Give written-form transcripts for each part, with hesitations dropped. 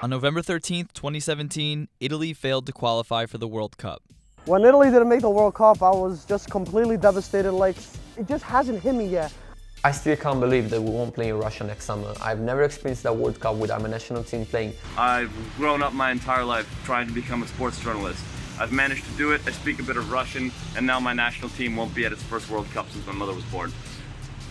On November 13th, 2017, Italy failed to qualify for the World Cup. When Italy didn't make the World Cup, I was just completely devastated. Like, it just hasn't hit me yet. I still can't believe that we won't play in Russia next summer. I've never experienced that World Cup without my national team playing. I've grown up my entire life trying to become a sports journalist. I've managed to do it, I speak a bit of Russian, and now my national team won't be at its first World Cup since my mother was born.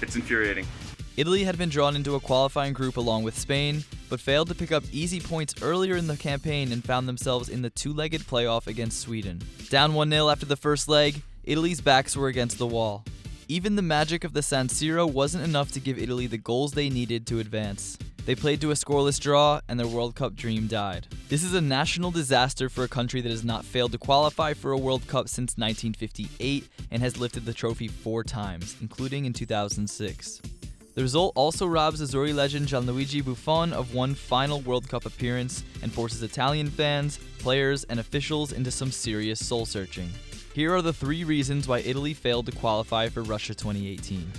It's infuriating. Italy had been drawn into a qualifying group along with Spain, but failed to pick up easy points earlier in the campaign and found themselves in the two-legged playoff against Sweden. Down 1-0 after the first leg, Italy's backs were against the wall. Even the magic of the San Siro wasn't enough to give Italy the goals they needed to advance. They played to a scoreless draw, and their World Cup dream died. This is a national disaster for a country that has not failed to qualify for a World Cup since 1958 and has lifted the trophy 4 times, including in 2006. The result also robs Azzurri legend Gianluigi Buffon of one final World Cup appearance and forces Italian fans, players, and officials into some serious soul-searching. Here are the 3 reasons why Italy failed to qualify for Russia 2018.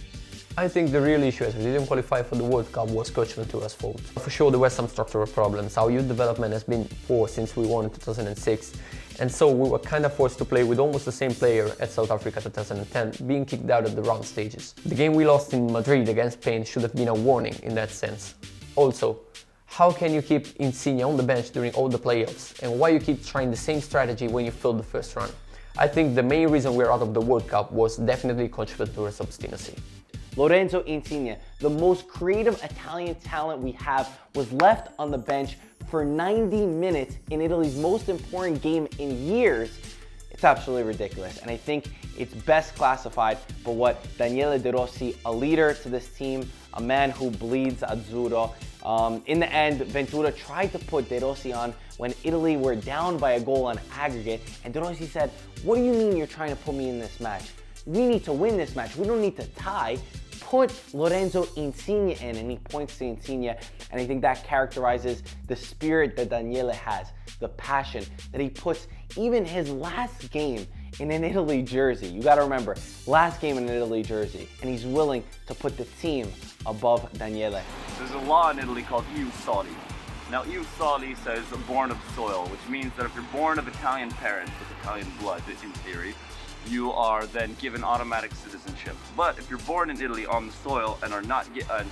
I think the real issue is we didn't qualify for the World Cup was Coach Ventura's fault. For sure there were some structural problems. Our youth development has been poor since we won in 2006, and so we were kind of forced to play with almost the same player as South Africa 2010, being kicked out at the round stages. The game we lost in Madrid against Spain should have been a warning in that sense. Also, how can you keep Insigne on the bench during all the playoffs, and why you keep trying the same strategy when you failed the first run? I think the main reason we're out of the World Cup was definitely Coach Ventura's obstinacy. Lorenzo Insigne, the most creative Italian talent we have, was left on the bench for 90 minutes in Italy's most important game in years. It's absolutely ridiculous, and I think it's best classified for what Daniele De Rossi, a leader to this team, a man who bleeds azzurro. In the end, Ventura tried to put De Rossi on when Italy were down by a goal on aggregate, and De Rossi said, "What do you mean you're trying to put me in this match? We need to win this match. We don't need to tie. Put Lorenzo Insigne in," and he points to Insigne, and I think that characterizes the spirit that Daniele has, the passion that he puts even his last game in an Italy jersey. You got to remember, last game in an Italy jersey, and he's willing to put the team above Daniele. There's a law in Italy called ius soli. Now, ius soli says born of soil, which means that if you're born of Italian parents with Italian blood, in theory, you are then given automatic citizenship. But if you're born in Italy on the soil and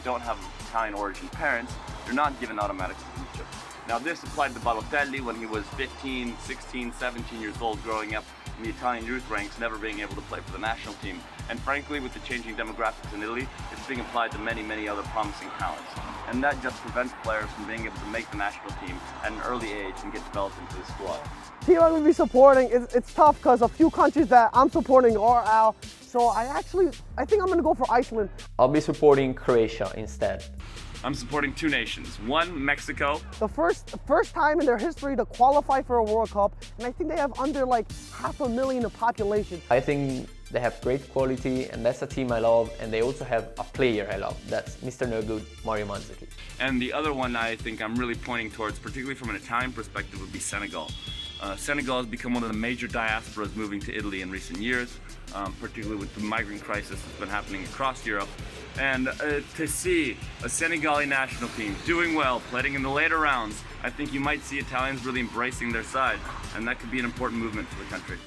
don't have Italian origin parents, you're not given automatic citizenship. Now, this applied to Balotelli when he was 15, 16, 17 years old, growing up in the Italian youth ranks, never being able to play for the national team. And frankly, with the changing demographics in Italy, it's being applied to many, many other promising talents. And that just prevents players from being able to make the national team at an early age and get developed into the squad. Team I'm going to be supporting, it's tough because a few countries that I'm supporting are out. So I think I'm going to go for Iceland. I'll be supporting Croatia instead. I'm supporting 2 nations. One, Mexico. The first time in their history to qualify for a World Cup, and I think they have under like 500,000 of population. I think they have great quality, and that's a team I love, and they also have a player I love. That's Mr. No Good, Mario Mandzukic. And the other one I think I'm really pointing towards, particularly from an Italian perspective, would be Senegal. Senegal has become one of the major diasporas moving to Italy in recent years, particularly with the migrant crisis that's been happening across Europe. And to see a Senegali national team doing well, playing in the later rounds, I think you might see Italians really embracing their side, and that could be an important movement for the country.